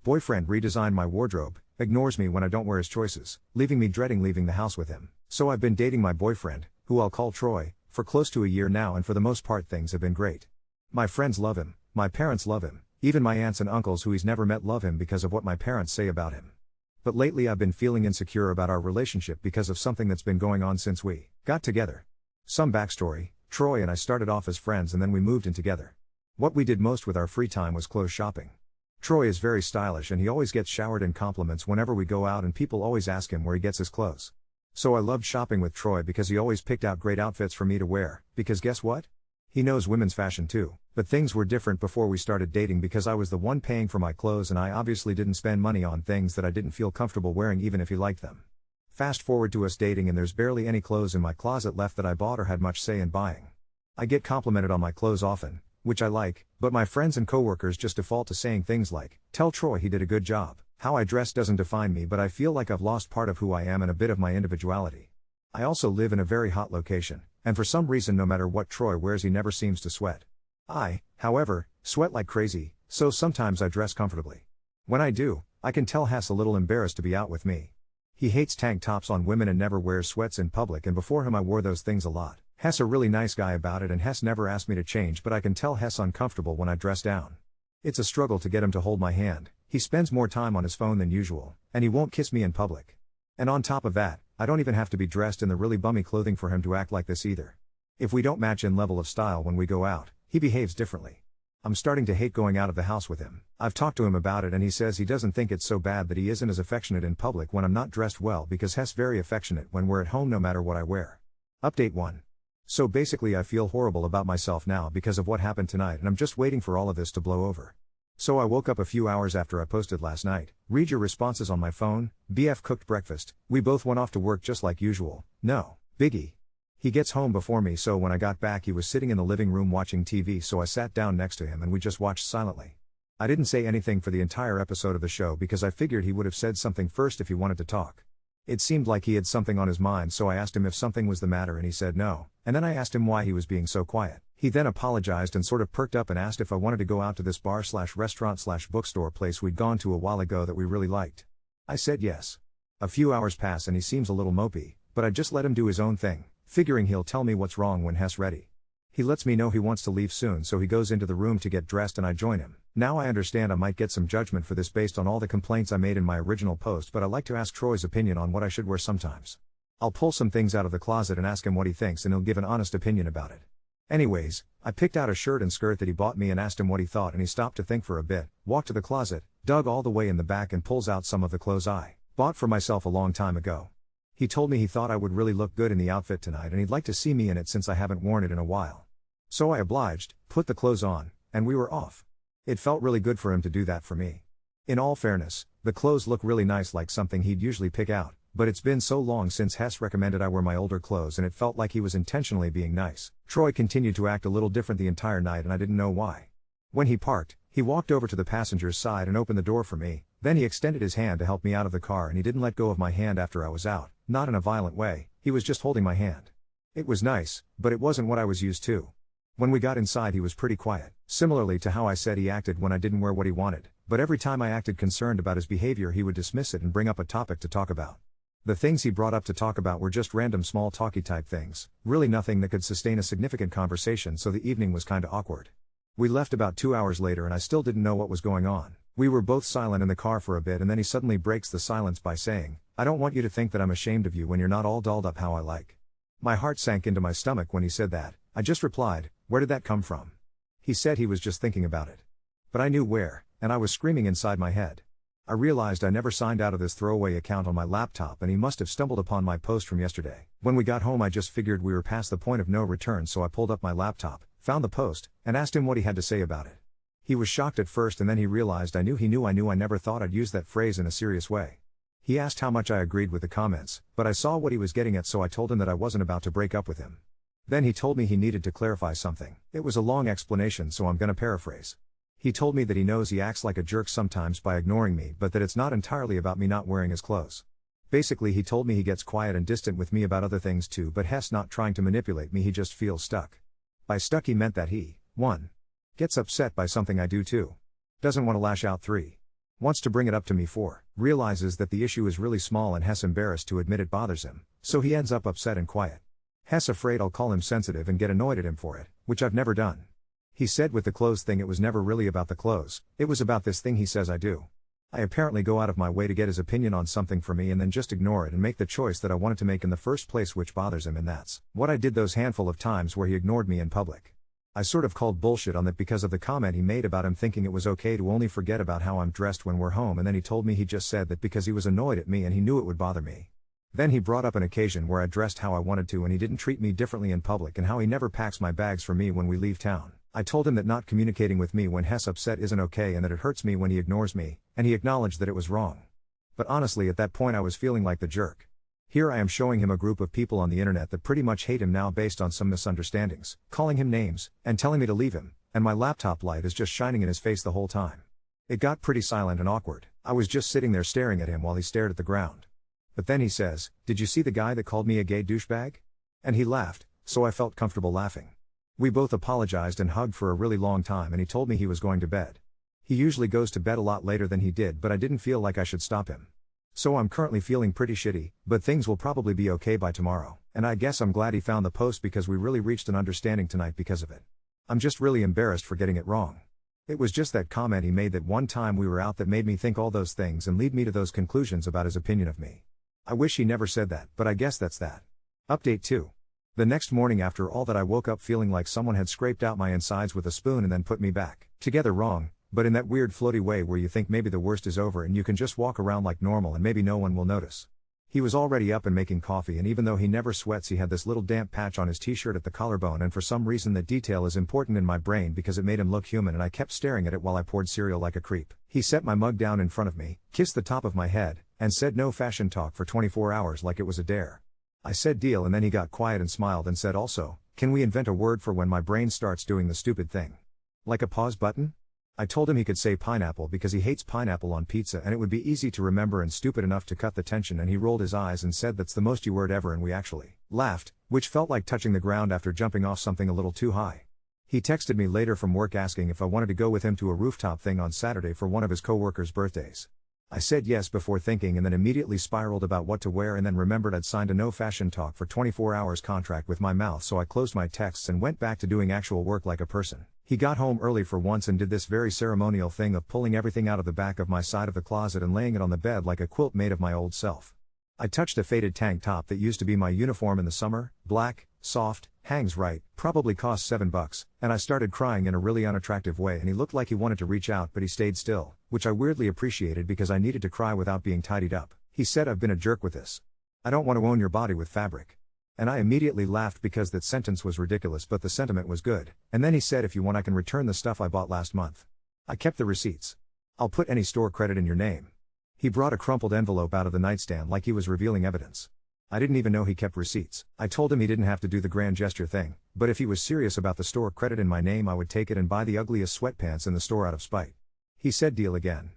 Boyfriend redesigned my wardrobe, ignores me when I don't wear his choices, leaving me dreading leaving the house with him. So I've been dating my boyfriend, who I'll call Troy, for close to a year now, and for the most part things have been great. My friends love him, my parents love him, even my aunts and uncles who he's never met love him because of what my parents say about him. But lately I've been feeling insecure about our relationship because of something that's been going on since we got together. Some backstory: Troy and I started off as friends and then we moved in together. What we did most with our free time was clothes shopping. Troy is very stylish and he always gets showered in compliments whenever we go out, and people always ask him where he gets his clothes. So I loved shopping with Troy because he always picked out great outfits for me to wear, because guess what? He knows women's fashion too. But things were different before we started dating because I was the one paying for my clothes and I obviously didn't spend money on things that I didn't feel comfortable wearing even if he liked them. Fast forward to us dating and there's barely any clothes in my closet left that I bought or had much say in buying. I get complimented on my clothes often, which I like, but my friends and coworkers just default to saying things like, "Tell Troy he did a good job." How I dress doesn't define me, but I feel like I've lost part of who I am and a bit of my individuality. I also live in a very hot location, and for some reason no matter what Troy wears he never seems to sweat. I, however, sweat like crazy, so sometimes I dress comfortably. When I do, I can tell Hess a little embarrassed to be out with me. He hates tank tops on women and never wears sweats in public, and before him I wore those things a lot. Hess a really nice guy about it, and Hess never asked me to change, but I can tell Hess uncomfortable when I dress down. It's a struggle to get him to hold my hand. He spends more time on his phone than usual, and he won't kiss me in public. And on top of that, I don't even have to be dressed in the really bummy clothing for him to act like this either. If we don't match in level of style when we go out, he behaves differently. I'm starting to hate going out of the house with him. I've talked to him about it and he says he doesn't think it's so bad that he isn't as affectionate in public when I'm not dressed well, because Hess very affectionate when we're at home no matter what I wear. Update 1. So basically I feel horrible about myself now because of what happened tonight, and I'm just waiting for all of this to blow over. So I woke up a few hours after I posted last night. Read your responses on my phone. BF cooked breakfast. We both went off to work just like usual. No biggie. He gets home before me, so when I got back he was sitting in the living room watching TV, so I sat down next to him and we just watched silently. I didn't say anything for the entire episode of the show because I figured he would have said something first if he wanted to talk. It seemed like he had something on his mind, so I asked him if something was the matter and he said no, and then I asked him why he was being so quiet. He then apologized and sort of perked up and asked if I wanted to go out to this bar/restaurant/bookstore place we'd gone to a while ago that we really liked. I said yes. A few hours pass and he seems a little mopey, but I just let him do his own thing, figuring he'll tell me what's wrong when Hess ready. He lets me know he wants to leave soon, so he goes into the room to get dressed and I join him. Now I understand I might get some judgment for this based on all the complaints I made in my original post, but I like to ask Troy's opinion on what I should wear sometimes. I'll pull some things out of the closet and ask him what he thinks, and he'll give an honest opinion about it. Anyways, I picked out a shirt and skirt that he bought me and asked him what he thought, and he stopped to think for a bit, walked to the closet, dug all the way in the back and pulls out some of the clothes I bought for myself a long time ago. He told me he thought I would really look good in the outfit tonight and he'd like to see me in it since I haven't worn it in a while. So I obliged, put the clothes on, and we were off. It felt really good for him to do that for me. In all fairness, the clothes look really nice, like something he'd usually pick out, but it's been so long since Hess recommended I wear my older clothes and it felt like he was intentionally being nice. Troy continued to act a little different the entire night and I didn't know why. When he parked, he walked over to the passenger's side and opened the door for me, then he extended his hand to help me out of the car and he didn't let go of my hand after I was out, not in a violent way, he was just holding my hand. It was nice, but it wasn't what I was used to. When we got inside he was pretty quiet, similarly to how I said he acted when I didn't wear what he wanted, but every time I acted concerned about his behavior he would dismiss it and bring up a topic to talk about. The things he brought up to talk about were just random small talky type things, really nothing that could sustain a significant conversation, so the evening was kinda awkward. We left about 2 hours later and I still didn't know what was going on. We were both silent in the car for a bit and then he suddenly breaks the silence by saying, "I don't want you to think that I'm ashamed of you when you're not all dolled up how I like." My heart sank into my stomach when he said that. I just replied, "Where did that come from?" He said he was just thinking about it. But I knew where, and I was screaming inside my head. I realized I never signed out of this throwaway account on my laptop and he must have stumbled upon my post from yesterday. When we got home I just figured we were past the point of no return, so I pulled up my laptop, found the post, and asked him what he had to say about it. He was shocked at first and then he realized I knew I never thought I'd use that phrase in a serious way. He asked how much I agreed with the comments, but I saw what he was getting at, so I told him that I wasn't about to break up with him. Then he told me he needed to clarify something. It was a long explanation, so I'm gonna paraphrase. He told me that he knows he acts like a jerk sometimes by ignoring me, but that it's not entirely about me not wearing his clothes. Basically he told me he gets quiet and distant with me about other things too, but Hess not trying to manipulate me, he just feels stuck. By stuck he meant that he 1. Gets upset by something I do, 2. Doesn't want to lash out, 3. Wants to bring it up to me for, realizes that the issue is really small and Hess embarrassed to admit it bothers him, so he ends up upset and quiet. Hess afraid I'll call him sensitive and get annoyed at him for it, which I've never done. He said with the clothes thing it was never really about the clothes, it was about this thing he says I do. I apparently go out of my way to get his opinion on something for me and then just ignore it and make the choice that I wanted to make in the first place, which bothers him, and that's what I did those handful of times where he ignored me in public. I sort of called bullshit on that because of the comment he made about him thinking it was okay to only forget about how I'm dressed when we're home, and then he told me he just said that because he was annoyed at me and he knew it would bother me. Then he brought up an occasion where I dressed how I wanted to and he didn't treat me differently in public, and how he never packs my bags for me when we leave town. I told him that not communicating with me when Hess upset isn't okay and that it hurts me when he ignores me, and he acknowledged that it was wrong. But honestly at that point I was feeling like the jerk. Here I am showing him a group of people on the internet that pretty much hate him now based on some misunderstandings, calling him names, and telling me to leave him, and my laptop light is just shining in his face the whole time. It got pretty silent and awkward. I was just sitting there staring at him while he stared at the ground. But then he says, "Did you see the guy that called me a gay douchebag?" And he laughed, so I felt comfortable laughing. We both apologized and hugged for a really long time, and he told me he was going to bed. He usually goes to bed a lot later than he did, but I didn't feel like I should stop him. So I'm currently feeling pretty shitty, but things will probably be okay by tomorrow, and I guess I'm glad he found the post because we really reached an understanding tonight because of it. I'm just really embarrassed for getting it wrong. It was just that comment he made that one time we were out that made me think all those things and lead me to those conclusions about his opinion of me. I wish he never said that, but I guess that's that. Update 2. The next morning after all that I woke up feeling like someone had scraped out my insides with a spoon and then put me back together wrong, but in that weird floaty way where you think maybe the worst is over and you can just walk around like normal and maybe no one will notice. He was already up and making coffee, and even though he never sweats he had this little damp patch on his t-shirt at the collarbone, and for some reason that detail is important in my brain because it made him look human, and I kept staring at it while I poured cereal like a creep. He set my mug down in front of me, kissed the top of my head, and said no fashion talk for 24 hours like it was a dare. I said deal, and then he got quiet and smiled and said also, "Can we invent a word for when my brain starts doing the stupid thing? Like a pause button?" I told him he could say pineapple because he hates pineapple on pizza and it would be easy to remember and stupid enough to cut the tension, and he rolled his eyes and said that's the most you word ever, and we actually laughed, which felt like touching the ground after jumping off something a little too high. He texted me later from work asking if I wanted to go with him to a rooftop thing on Saturday for one of his coworkers' birthdays. I said yes before thinking, and then immediately spiraled about what to wear, and then remembered I'd signed a no fashion talk for 24 hours contract with my mouth, so I closed my texts and went back to doing actual work like a person. He got home early for once and did this very ceremonial thing of pulling everything out of the back of my side of the closet and laying it on the bed like a quilt made of my old self. I touched a faded tank top that used to be my uniform in the summer, black, soft, hangs right, probably cost $7, and I started crying in a really unattractive way, and he looked like he wanted to reach out but he stayed still, which I weirdly appreciated because I needed to cry without being tidied up. He said, "I've been a jerk with this. I don't want to own your body with fabric." And I immediately laughed because that sentence was ridiculous, but the sentiment was good. And then he said, "If you want I can return the stuff I bought last month. I kept the receipts. I'll put any store credit in your name." He brought a crumpled envelope out of the nightstand like he was revealing evidence. I didn't even know he kept receipts. I told him he didn't have to do the grand gesture thing, but if he was serious about the store credit in my name I would take it and buy the ugliest sweatpants in the store out of spite. He said deal again.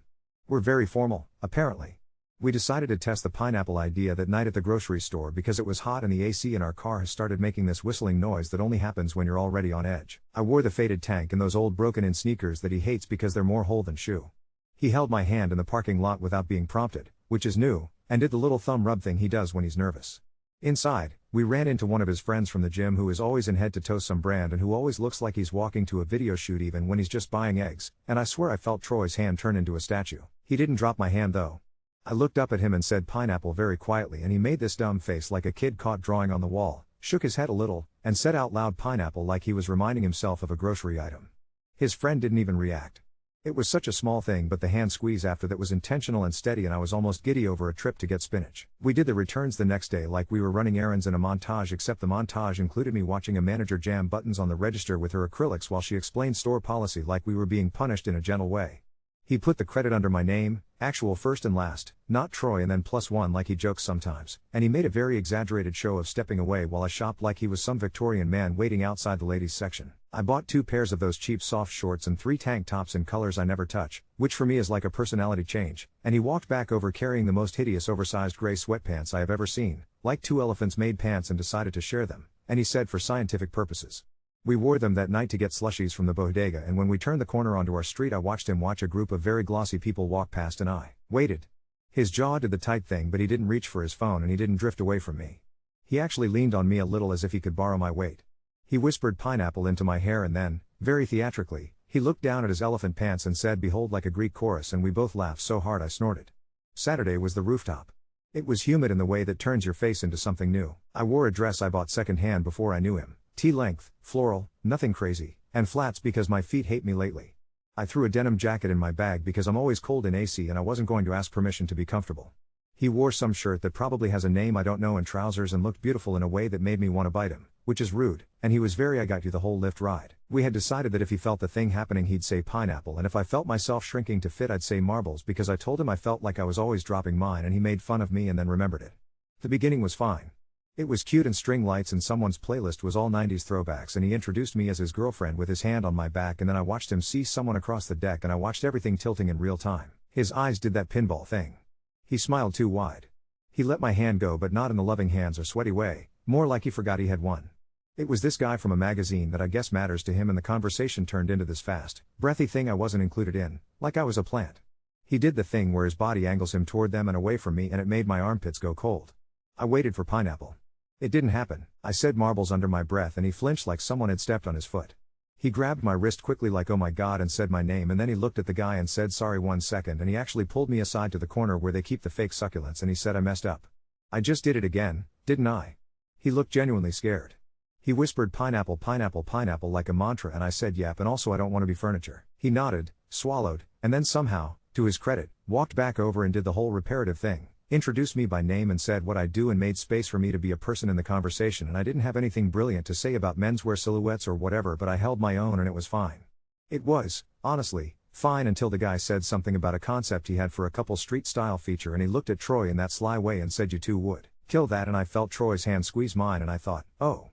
We're very formal, apparently. We decided to test the pineapple idea that night at the grocery store because it was hot and the AC in our car has started making this whistling noise that only happens when you're already on edge. I wore the faded tank and those old broken-in sneakers that he hates because they're more hole than shoe. He held my hand in the parking lot without being prompted, which is new, and did the little thumb rub thing he does when he's nervous. Inside, we ran into one of his friends from the gym who is always in head-to-toe some brand and who always looks like he's walking to a video shoot even when he's just buying eggs, and I swear I felt Troy's hand turn into a statue. He didn't drop my hand though. I looked up at him and said pineapple very quietly, and he made this dumb face like a kid caught drawing on the wall, shook his head a little, and said out loud pineapple like he was reminding himself of a grocery item. His friend didn't even react. It was such a small thing, but the hand squeeze after that was intentional and steady, and I was almost giddy over a trip to get spinach. We did the returns the next day like we were running errands in a montage, except the montage included me watching a manager jam buttons on the register with her acrylics while she explained store policy like we were being punished in a gentle way. He put the credit under my name, actual first and last, not Troy, and then +1 like he jokes sometimes, and he made a very exaggerated show of stepping away while I shopped like he was some Victorian man waiting outside the ladies section. I bought 2 pairs of those cheap soft shorts and 3 tank tops in colors I never touch, which for me is like a personality change, and he walked back over carrying the most hideous oversized gray sweatpants I have ever seen, like 2 elephants made pants, and decided to share them, and he said for scientific purposes. We wore them that night to get slushies from the bodega, and when we turned the corner onto our street I watched him watch a group of very glossy people walk past and I waited. His jaw did the tight thing, but he didn't reach for his phone and he didn't drift away from me. He actually leaned on me a little as if he could borrow my weight. He whispered pineapple into my hair and then, very theatrically, he looked down at his elephant pants and said behold like a Greek chorus, and we both laughed so hard I snorted. Saturday was the rooftop. It was humid in the way that turns your face into something new. I wore a dress I bought second-hand before I knew him. T-length, floral, nothing crazy, and flats because my feet hate me lately. I threw a denim jacket in my bag because I'm always cold in AC and I wasn't going to ask permission to be comfortable. He wore some shirt that probably has a name I don't know and trousers and looked beautiful in a way that made me want to bite him, which is rude, and he was very I got you the whole lift ride. We had decided that if he felt the thing happening he'd say pineapple, and if I felt myself shrinking to fit I'd say marbles because I told him I felt like I was always dropping mine and he made fun of me and then remembered it. The beginning was fine. It was cute and string lights and someone's playlist was all 90s throwbacks and he introduced me as his girlfriend with his hand on my back and then I watched him see someone across the deck and I watched everything tilting in real time. His eyes did that pinball thing. He smiled too wide. He let my hand go but not in the loving hands or sweaty way, more like he forgot he had won. It was this guy from a magazine that I guess matters to him and the conversation turned into this fast, breathy thing I wasn't included in, like I was a plant. He did the thing where his body angles him toward them and away from me and it made my armpits go cold. I waited for pineapple. It didn't happen. I said marbles under my breath and he flinched like someone had stepped on his foot. He grabbed my wrist quickly like oh my god and said my name and then he looked at the guy and said sorry 1 second and he actually pulled me aside to the corner where they keep the fake succulents and he said I messed up. I just did it again, didn't I? He looked genuinely scared. He whispered pineapple pineapple pineapple like a mantra and I said yep and also I don't want to be furniture. He nodded, swallowed, and then somehow, to his credit, walked back over and did the whole reparative thing. Introduced me by name and said what I do and made space for me to be a person in the conversation and I didn't have anything brilliant to say about menswear silhouettes or whatever but I held my own and it was fine. It was, honestly, fine until the guy said something about a concept he had for a couple street style feature and he looked at Troy in that sly way and said you two would kill that and I felt Troy's hand squeeze mine and I thought, oh.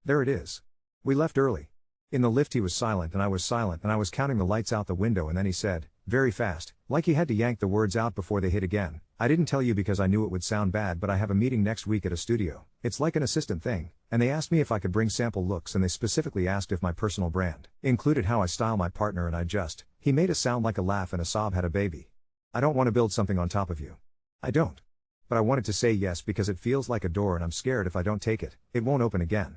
There it is. We left early. In the lift he was silent and I was silent and I was counting the lights out the window and then he said, very fast, like he had to yank the words out before they hit again, I didn't tell you because I knew it would sound bad but I have a meeting next week at a studio, it's like an assistant thing, and they asked me if I could bring sample looks and they specifically asked if my personal brand included how I style my partner and he made a sound like a laugh and a sob had a baby. I don't want to build something on top of you. I don't. But I wanted to say yes because it feels like a door and I'm scared if I don't take it, it won't open again.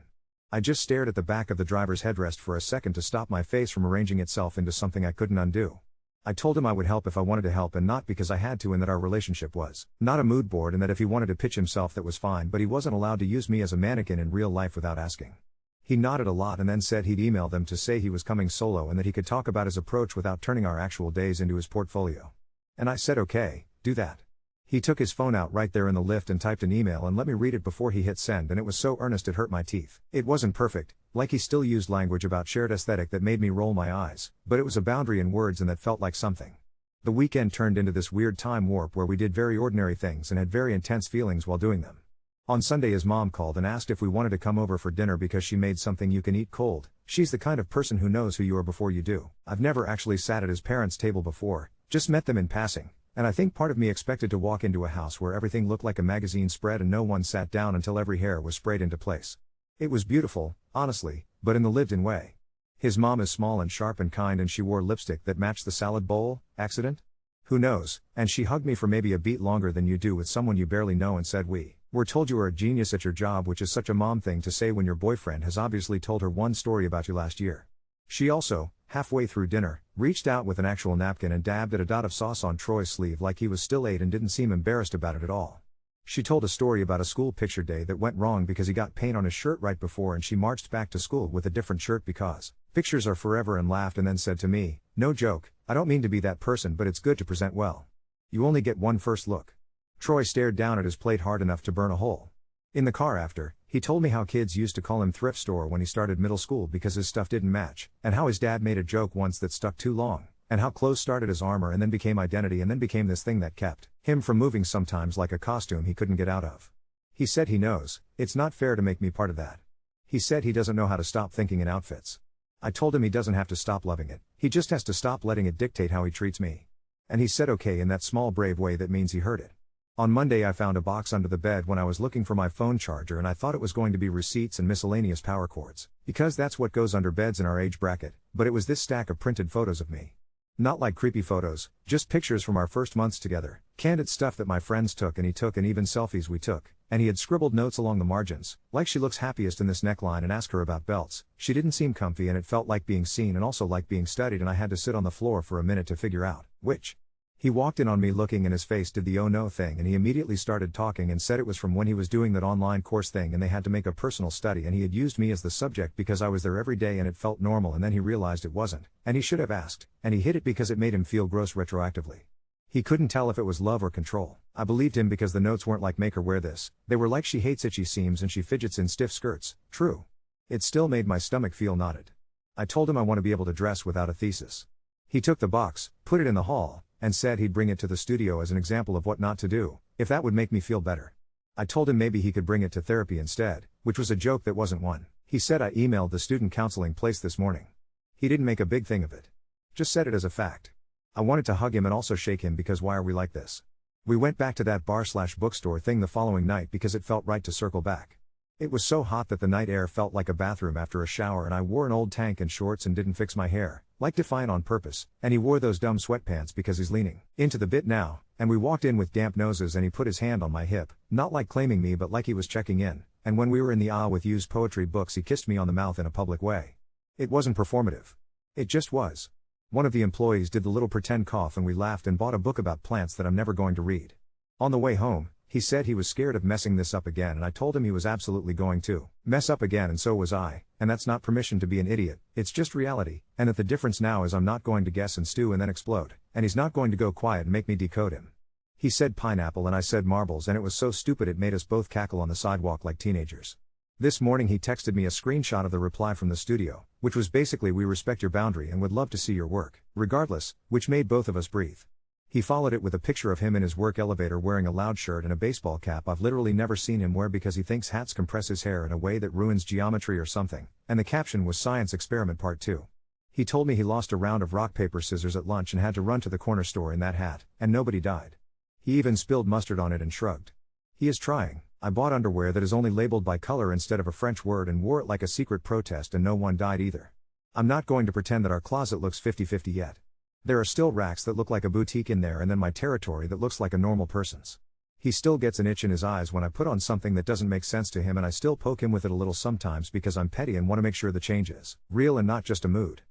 I just stared at the back of the driver's headrest for a second to stop my face from arranging itself into something I couldn't undo. I told him I would help if I wanted to help and not because I had to and that our relationship was not a mood board and that if he wanted to pitch himself that was fine but he wasn't allowed to use me as a mannequin in real life without asking. He nodded a lot and then said he'd email them to say he was coming solo and that he could talk about his approach without turning our actual days into his portfolio. And I said okay, do that. He took his phone out right there in the lift and typed an email and let me read it before he hit send and it was so earnest it hurt my teeth. It wasn't perfect, like he still used language about shared aesthetic that made me roll my eyes, but it was a boundary in words and that felt like something. The weekend turned into this weird time warp where we did very ordinary things and had very intense feelings while doing them. On Sunday his mom called and asked if we wanted to come over for dinner because she made something you can eat cold. She's the kind of person who knows who you are before you do. I've never actually sat at his parents' table before, just met them in passing. And I think part of me expected to walk into a house where everything looked like a magazine spread and no one sat down until every hair was sprayed into place. It was beautiful, honestly, but in the lived-in way. His mom is small and sharp and kind and she wore lipstick that matched the salad bowl. Accident? Who knows? And she hugged me for maybe a beat longer than you do with someone you barely know and said we're told you are a genius at your job, which is such a mom thing to say when your boyfriend has obviously told her one story about you last year. She also, halfway through dinner, reached out with an actual napkin and dabbed at a dot of sauce on Troy's sleeve like he was still 8 and didn't seem embarrassed about it at all. She told a story about a school picture day that went wrong because he got paint on his shirt right before and she marched back to school with a different shirt because pictures are forever and laughed and then said to me, no joke, I don't mean to be that person but it's good to present well. You only get one first look. Troy stared down at his plate hard enough to burn a hole. In the car after, he told me how kids used to call him thrift store when he started middle school because his stuff didn't match, and how his dad made a joke once that stuck too long, and how clothes started as armor and then became identity and then became this thing that kept him from moving sometimes like a costume he couldn't get out of. He said he knows, it's not fair to make me part of that. He said he doesn't know how to stop thinking in outfits. I told him he doesn't have to stop loving it, he just has to stop letting it dictate how he treats me. And he said okay in that small brave way that means he heard it. On Monday I found a box under the bed when I was looking for my phone charger and I thought it was going to be receipts and miscellaneous power cords, because that's what goes under beds in our age bracket, but it was this stack of printed photos of me. Not like creepy photos, just pictures from our first months together, candid stuff that my friends took and he took and even selfies we took, and he had scribbled notes along the margins, like she looks happiest in this neckline and ask her about belts, she didn't seem comfy and it felt like being seen and also like being studied and I had to sit on the floor for a minute to figure out, which. He walked in on me looking and his face did the oh no thing and he immediately started talking and said it was from when he was doing that online course thing and they had to make a personal study and he had used me as the subject because I was there every day and it felt normal and then he realized it wasn't, and he should have asked, and he hid it because it made him feel gross retroactively. He couldn't tell if it was love or control. I believed him because the notes weren't like make her wear this, they were like she hates itchy seams and she fidgets in stiff skirts, true. It still made my stomach feel knotted. I told him I want to be able to dress without a thesis. He took the box, put it in the hall, and said he'd bring it to the studio as an example of what not to do, if that would make me feel better. I told him maybe he could bring it to therapy instead, which was a joke that wasn't one. He said I emailed the student counseling place this morning. He didn't make a big thing of it. Just said it as a fact. I wanted to hug him and also shake him because why are we like this? We went back to that bar/bookstore thing the following night because it felt right to circle back. It was so hot that the night air felt like a bathroom after a shower and I wore an old tank and shorts and didn't fix my hair, like Defiant on purpose, and he wore those dumb sweatpants because he's leaning into the bit now, and we walked in with damp noses and he put his hand on my hip, not like claiming me but like he was checking in, and when we were in the aisle with used poetry books he kissed me on the mouth in a public way. It wasn't performative. It just was. One of the employees did the little pretend cough and we laughed and bought a book about plants that I'm never going to read. On the way home, he said he was scared of messing this up again and I told him he was absolutely going to mess up again and so was I, and that's not permission to be an idiot, it's just reality, and that the difference now is I'm not going to guess and stew and then explode, and he's not going to go quiet and make me decode him. He said pineapple and I said marbles and it was so stupid it made us both cackle on the sidewalk like teenagers. This morning he texted me a screenshot of the reply from the studio, which was basically we respect your boundary and would love to see your work, regardless, which made both of us breathe. He followed it with a picture of him in his work elevator wearing a loud shirt and a baseball cap I've literally never seen him wear because he thinks hats compress his hair in a way that ruins geometry or something, and the caption was Science Experiment Part 2. He told me he lost a round of rock paper scissors at lunch and had to run to the corner store in that hat, and nobody died. He even spilled mustard on it and shrugged. He is trying. I bought underwear that is only labeled by color instead of a French word and wore it like a secret protest and no one died either. I'm not going to pretend that our closet looks 50-50 yet. There are still racks that look like a boutique in there and then my territory that looks like a normal person's. He still gets an itch in his eyes when I put on something that doesn't make sense to him and I still poke him with it a little sometimes because I'm petty and want to make sure the change is real and not just a mood.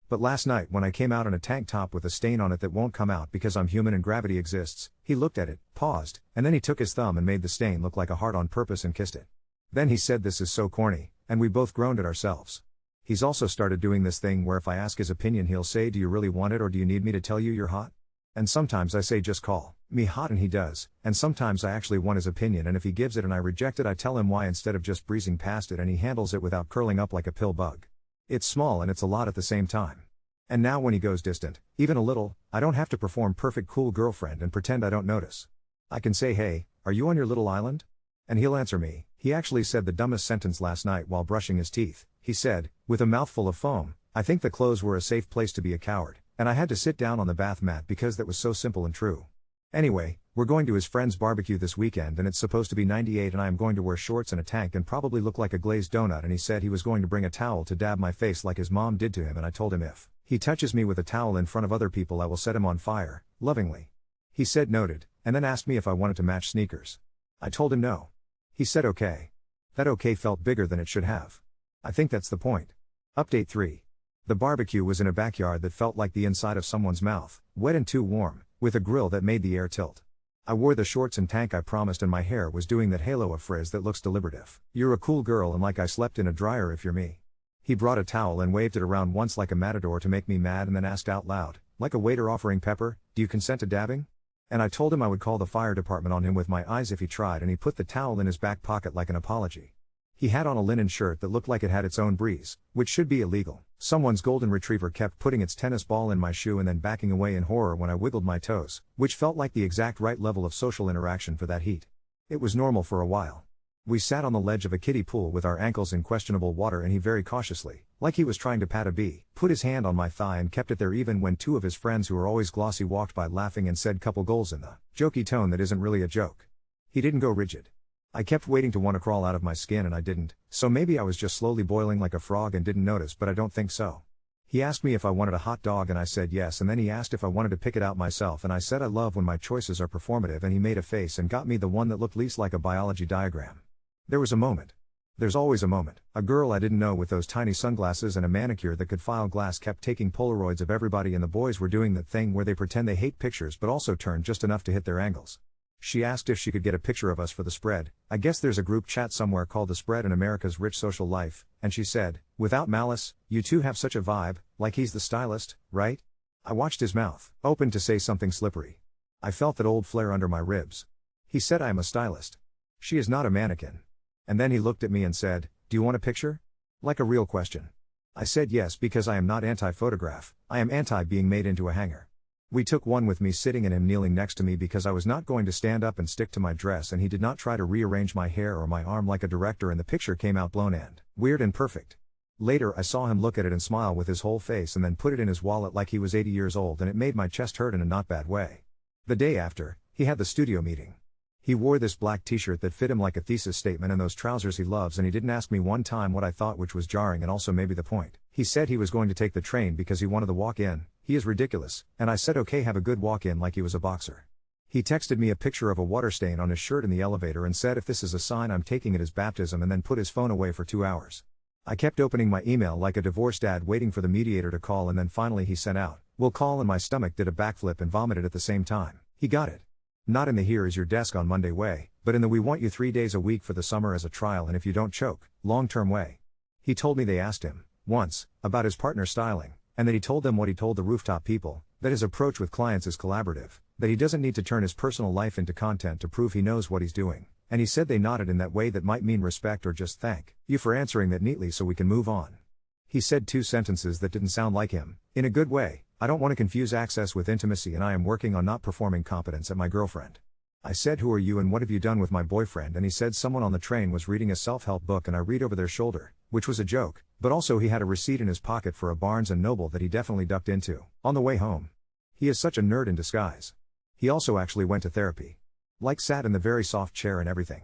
But last night when I came out in a tank top with a stain on it that won't come out because I'm human and gravity exists, he looked at it, paused, and then he took his thumb and made the stain look like a heart on purpose and kissed it. Then he said this is so corny, and we both groaned at ourselves. He's also started doing this thing where if I ask his opinion he'll say do you really want it or do you need me to tell you you're hot? And sometimes I say just call me hot and he does, and sometimes I actually want his opinion and if he gives it and I reject it I tell him why instead of just breezing past it and he handles it without curling up like a pill bug. It's small and it's a lot at the same time. And now when he goes distant, even a little, I don't have to perform perfect cool girlfriend and pretend I don't notice. I can say hey, are you on your little island? And he'll answer me. He actually said the dumbest sentence last night while brushing his teeth. He said, with a mouthful of foam, I think the clothes were a safe place to be a coward, and I had to sit down on the bath mat because that was so simple and true. Anyway, we're going to his friend's barbecue this weekend and it's supposed to be 98 and I am going to wear shorts and a tank and probably look like a glazed donut and he said he was going to bring a towel to dab my face like his mom did to him and I told him if he touches me with a towel in front of other people I will set him on fire, lovingly. He said noted, and then asked me if I wanted to match sneakers. I told him no. He said okay. That okay felt bigger than it should have. I think that's the point. Update 3. The barbecue was in a backyard that felt like the inside of someone's mouth, wet and too warm, with a grill that made the air tilt. I wore the shorts and tank I promised and my hair was doing that halo of frizz that looks deliberative. You're a cool girl and like I slept in a dryer if you're me. He brought a towel and waved it around once like a matador to make me mad and then asked out loud, like a waiter offering pepper, do you consent to dabbing? And I told him I would call the fire department on him with my eyes if he tried and he put the towel in his back pocket like an apology. He had on a linen shirt that looked like it had its own breeze, which should be illegal. Someone's golden retriever kept putting its tennis ball in my shoe and then backing away in horror when I wiggled my toes, which felt like the exact right level of social interaction for that heat. It was normal for a while. We sat on the ledge of a kiddie pool with our ankles in questionable water and he very cautiously, like he was trying to pat a bee, put his hand on my thigh and kept it there even when two of his friends who are always glossy walked by laughing and said couple goals in the jokey tone that isn't really a joke. He didn't go rigid. I kept waiting to want to crawl out of my skin and I didn't, so maybe I was just slowly boiling like a frog and didn't notice, but I don't think so. He asked me if I wanted a hot dog and I said yes, and then he asked if I wanted to pick it out myself and I said I love when my choices are performative, and he made a face and got me the one that looked least like a biology diagram. There was a moment. There's always a moment. A girl I didn't know with those tiny sunglasses and a manicure that could file glass kept taking Polaroids of everybody, and the boys were doing that thing where they pretend they hate pictures but also turn just enough to hit their angles. She asked if she could get a picture of us for the spread. I guess there's a group chat somewhere called The Spread in America's Rich Social Life, and she said, without malice, you two have such a vibe, like he's the stylist, right? I watched his mouth, open to say something slippery. I felt that old flare under my ribs. He said I am a stylist. She is not a mannequin. And then he looked at me and said, do you want a picture? Like a real question. I said yes because I am not anti-photograph, I am anti being made into a hanger. We took one with me sitting and him kneeling next to me because I was not going to stand up and stick to my dress, and he did not try to rearrange my hair or my arm like a director, and the picture came out blown and weird and perfect. Later I saw him look at it and smile with his whole face and then put it in his wallet like he was 80 years old, and it made my chest hurt in a not bad way. The day after, he had the studio meeting. He wore this black t-shirt that fit him like a thesis statement and those trousers he loves, and he didn't ask me one time what I thought, which was jarring and also maybe the point. He said he was going to take the train because he wanted to walk in. He is ridiculous, and I said okay, have a good walk in, like he was a boxer. He texted me a picture of a water stain on his shirt in the elevator and said if this is a sign I'm taking it as baptism, and then put his phone away for 2 hours. I kept opening my email like a divorced dad waiting for the mediator to call, and then finally he sent out, "We'll call," and my stomach did a backflip and vomited at the same time. He got it. Not in the "here is your desk on Monday" way, but in the "we want you 3 days a week for the summer as a trial and if you don't choke, long-term" way. He told me they asked him, once, about his partner styling, and that he told them what he told the Rooftop people, that his approach with clients is collaborative, that he doesn't need to turn his personal life into content to prove he knows what he's doing, and he said they nodded in that way that might mean respect or just thank you for answering that neatly so we can move on. He said 2 sentences that didn't sound like him, in a good way: I don't want to confuse access with intimacy and I am working on not performing competence at my girlfriend. I said who are you and what have you done with my boyfriend, and he said someone on the train was reading a self-help book and I read over their shoulder, which was a joke, but also he had a receipt in his pocket for a Barnes & Noble that he definitely ducked into on the way home. He is such a nerd in disguise. He also actually went to therapy. Like sat in the very soft chair and everything.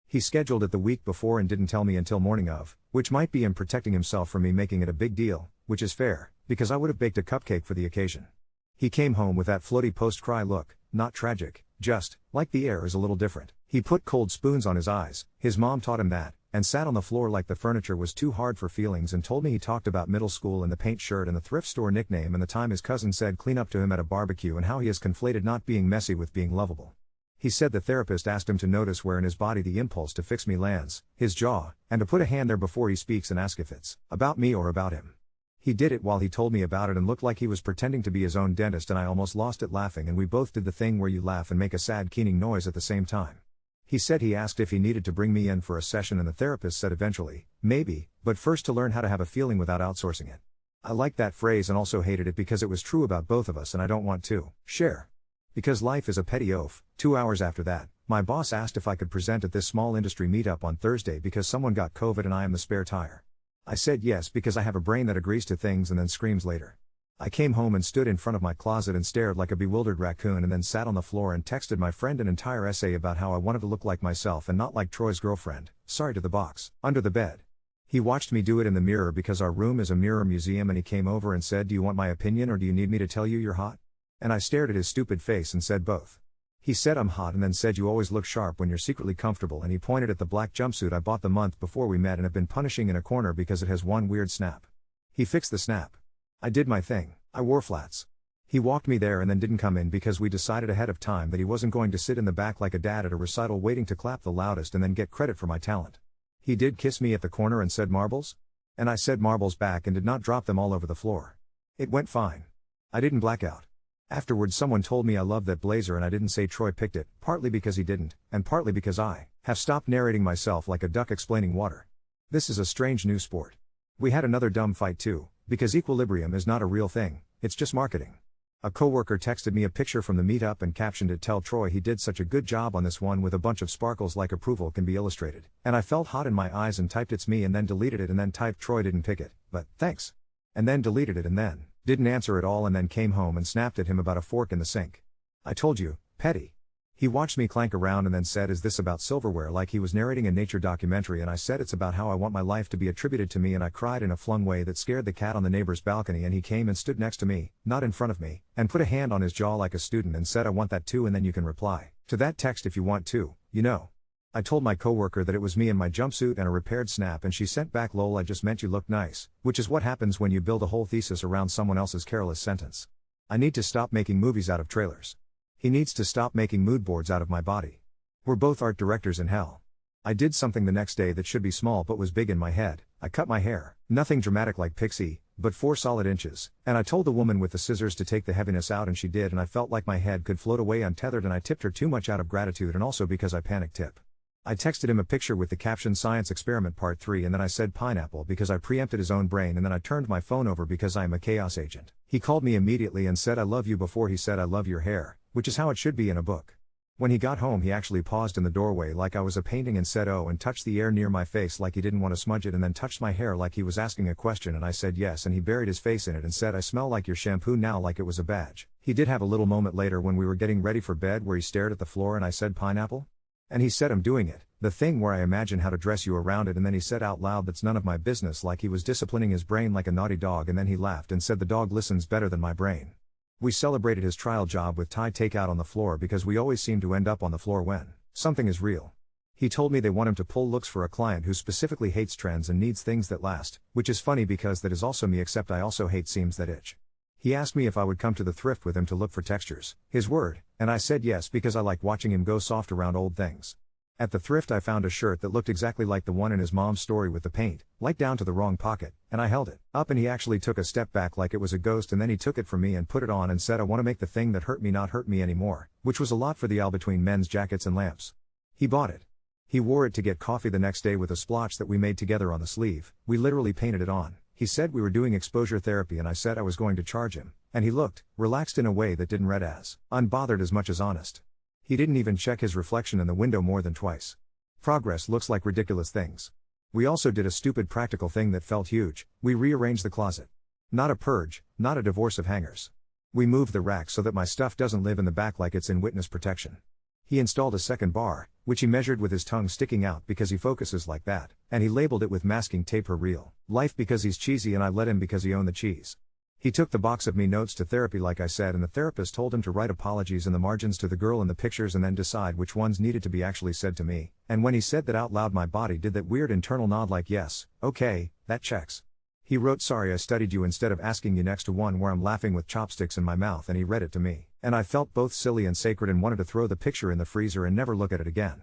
He scheduled it the week before and didn't tell me until morning of, which might be him protecting himself from me making it a big deal, which is fair, because I would have baked a cupcake for the occasion. He came home with that floaty post-cry look, not tragic, just, like the air is a little different. He put cold spoons on his eyes, his mom taught him that, and sat on the floor like the furniture was too hard for feelings, and told me he talked about middle school and the paint shirt and the thrift store nickname and the time his cousin said clean up to him at a barbecue, and how he has conflated not being messy with being lovable. He said the therapist asked him to notice where in his body the impulse to fix me lands, his jaw, and to put a hand there before he speaks and ask if it's about me or about him. He did it while he told me about it and looked like he was pretending to be his own dentist, and I almost lost it laughing, and we both did the thing where you laugh and make a sad keening noise at the same time. He said he asked if he needed to bring me in for a session, and the therapist said eventually, maybe, but first to learn how to have a feeling without outsourcing it. I liked that phrase and also hated it because it was true about both of us and I don't want to share. Because life is a petty oaf. 2 hours after that, my boss asked if I could present at this small industry meetup on Thursday because someone got COVID and I am the spare tire. I said yes because I have a brain that agrees to things and then screams later. I came home and stood in front of my closet and stared like a bewildered raccoon, and then sat on the floor and texted my friend an entire essay about how I wanted to look like myself and not like Troy's girlfriend, sorry to the box, under the bed. He watched me do it in the mirror because our room is a mirror museum, and he came over and said, "Do you want my opinion or do you need me to tell you you're hot?" And I stared at his stupid face and said both. He said I'm hot and then said you always look sharp when you're secretly comfortable, and he pointed at the black jumpsuit I bought the month before we met and have been punishing in a corner because it has one weird snap. He fixed the snap. I did my thing, I wore flats. He walked me there and then didn't come in because we decided ahead of time that he wasn't going to sit in the back like a dad at a recital waiting to clap the loudest and then get credit for my talent. He did kiss me at the corner and said marbles? And I said marbles back and did not drop them all over the floor. It went fine. I didn't black out. Afterwards someone told me I loved that blazer and I didn't say Troy picked it, partly because he didn't, and partly because I have stopped narrating myself like a duck explaining water. This is a strange new sport. We had another dumb fight too, because equilibrium is not a real thing, it's just marketing. A coworker texted me a picture from the meetup and captioned it, "Tell Troy he did such a good job on this one," with a bunch of sparkles like approval can be illustrated. And I felt hot in my eyes and typed "It's me" and then deleted it and then typed "Troy didn't pick it, but thanks." And then deleted it and then didn't answer at all and then came home and snapped at him about a fork in the sink. "I told you, petty." He watched me clank around and then said, "Is this about silverware?" like he was narrating a nature documentary, and I said, "It's about how I want my life to be attributed to me," and I cried in a flung way that scared the cat on the neighbor's balcony, and he came and stood next to me, not in front of me, and put a hand on his jaw like a student and said, "I want that too," and then you can reply to that text if you want to, you know. I told my coworker that it was me in my jumpsuit and a repaired snap, and she sent back, "Lol, I just meant you looked nice," which is what happens when you build a whole thesis around someone else's careless sentence. I need to stop making movies out of trailers. He needs to stop making mood boards out of my body. We're both art directors in hell. I did something the next day that should be small but was big in my head. I cut my hair. Nothing dramatic like Pixie, but 4 solid inches. And I told the woman with the scissors to take the heaviness out, and she did, and I felt like my head could float away untethered, and I tipped her too much out of gratitude and also because I panic tip. I texted him a picture with the caption "Science Experiment Part 3" and then I said pineapple because I preempted his own brain, and then I turned my phone over because I am a chaos agent. He called me immediately and said, "I love you," before he said, "I love your hair," which is how it should be in a book. When he got home he actually paused in the doorway like I was a painting and said "oh," and touched the air near my face like he didn't want to smudge it, and then touched my hair like he was asking a question, and I said yes, and he buried his face in it and said, "I smell like your shampoo now," like it was a badge. He did have a little moment later when we were getting ready for bed where he stared at the floor and I said pineapple? And he said, "I'm doing it, the thing where I imagine how to dress you around it," and then he said out loud, "That's none of my business," like he was disciplining his brain like a naughty dog, and then he laughed and said, "The dog listens better than my brain." We celebrated his trial job with Thai takeout on the floor because we always seem to end up on the floor when something is real. He told me they want him to pull looks for a client who specifically hates trends and needs things that last, which is funny because that is also me, except I also hate seams that itch. He asked me if I would come to the thrift with him to look for textures, his word, and I said yes because I like watching him go soft around old things. At the thrift I found a shirt that looked exactly like the one in his mom's story with the paint, like down to the wrong pocket, and I held it up and he actually took a step back like it was a ghost, and then he took it from me and put it on and said, "I want to make the thing that hurt me not hurt me anymore," which was a lot for the aisle between men's jackets and lamps. He bought it. He wore it to get coffee the next day with a splotch that we made together on the sleeve. We literally painted it on. He said we were doing exposure therapy and I said I was going to charge him, and he looked relaxed in a way that didn't read as unbothered as much as honest. He didn't even check his reflection in the window more than twice. Progress looks like ridiculous things. We also did a stupid practical thing that felt huge. We rearranged the closet. Not a purge, not a divorce of hangers. We moved the rack so that my stuff doesn't live in the back like it's in witness protection. He installed a second bar, which he measured with his tongue sticking out because he focuses like that, and he labeled it with masking tape "Her Real Life" because he's cheesy, and I let him because he owned the cheese. He took the box of me notes to therapy like I said, and the therapist told him to write apologies in the margins to the girl in the pictures and then decide which ones needed to be actually said to me, and when he said that out loud my body did that weird internal nod like yes, okay, that checks. He wrote, "Sorry I studied you," instead of asking you next to one where I'm laughing with chopsticks in my mouth, and he read it to me, and I felt both silly and sacred and wanted to throw the picture in the freezer and never look at it again.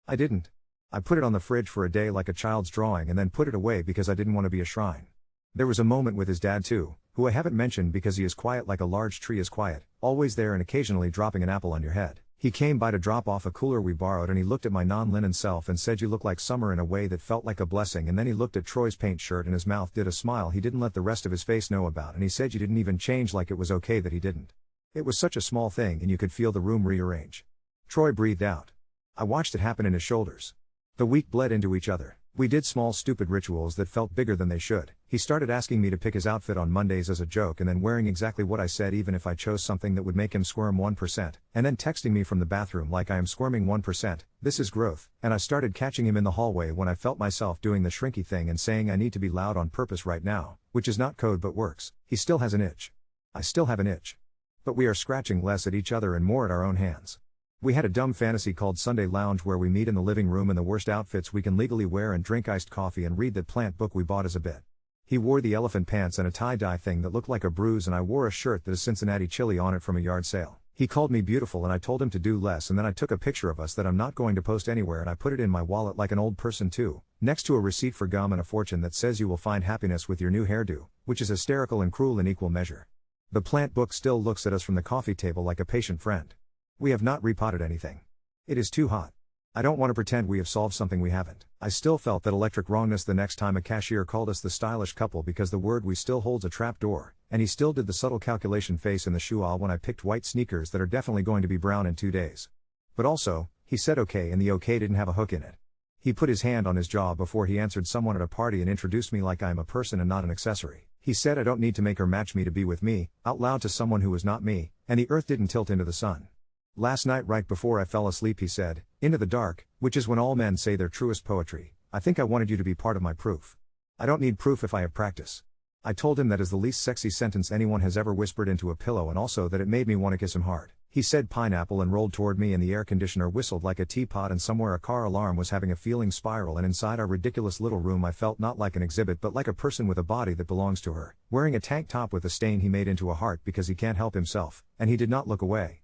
I didn't. I put it on the fridge for a day like a child's drawing and then put it away because I didn't want to be a shrine. There was a moment with his dad too, who I haven't mentioned because he is quiet like a large tree is quiet, always there and occasionally dropping an apple on your head. He came by to drop off a cooler we borrowed and he looked at my non-linen self and said, "You look like summer," in a way that felt like a blessing, and then he looked at Troy's paint shirt and his mouth did a smile he didn't let the rest of his face know about, and he said, "You didn't even change," like it was okay that he didn't. It was such a small thing and you could feel the room rearrange. Troy breathed out. I watched it happen in his shoulders. The week bled into each other. We did small stupid rituals that felt bigger than they should. He started asking me to pick his outfit on Mondays as a joke and then wearing exactly what I said even if I chose something that would make him squirm 1%, and then texting me from the bathroom like I am squirming 1%, this is growth, and I started catching him in the hallway when I felt myself doing the shrinky thing and saying I need to be loud on purpose right now, which is not code but works. He still has an itch. I still have an itch. But we are scratching less at each other and more at our own hands. We had a dumb fantasy called Sunday Lounge where we meet in the living room in the worst outfits we can legally wear and drink iced coffee and read that plant book we bought as a bit. He wore the elephant pants and a tie-dye thing that looked like a bruise, and I wore a shirt that has Cincinnati chili on it from a yard sale. He called me beautiful and I told him to do less, and then I took a picture of us that I'm not going to post anywhere and I put it in my wallet like an old person too, next to a receipt for gum and a fortune that says you will find happiness with your new hairdo, which is hysterical and cruel in equal measure. The plant book still looks at us from the coffee table like a patient friend. We have not repotted anything. It is too hot. I don't want to pretend we have solved something we haven't. I still felt that electric wrongness the next time a cashier called us the stylish couple because the word "we" still holds a trap door, and he still did the subtle calculation face in the shoe aisle when I picked white sneakers that are definitely going to be brown in 2 days. But also, he said okay and the okay didn't have a hook in it. He put his hand on his jaw before he answered someone at a party and introduced me like I am a person and not an accessory. He said I don't need to make her match me to be with me, out loud to someone who was not me, and the earth didn't tilt into the sun. Last night right before I fell asleep he said, "Into the dark," which is when all men say their truest poetry. I think I wanted you to be part of my proof. I don't need proof if I have practice. I told him that is the least sexy sentence anyone has ever whispered into a pillow and also that it made me want to kiss him hard. He said pineapple and rolled toward me and the air conditioner whistled like a teapot and somewhere a car alarm was having a feeling spiral and inside our ridiculous little room I felt not like an exhibit but like a person with a body that belongs to her, wearing a tank top with a stain he made into a heart because he can't help himself, and he did not look away.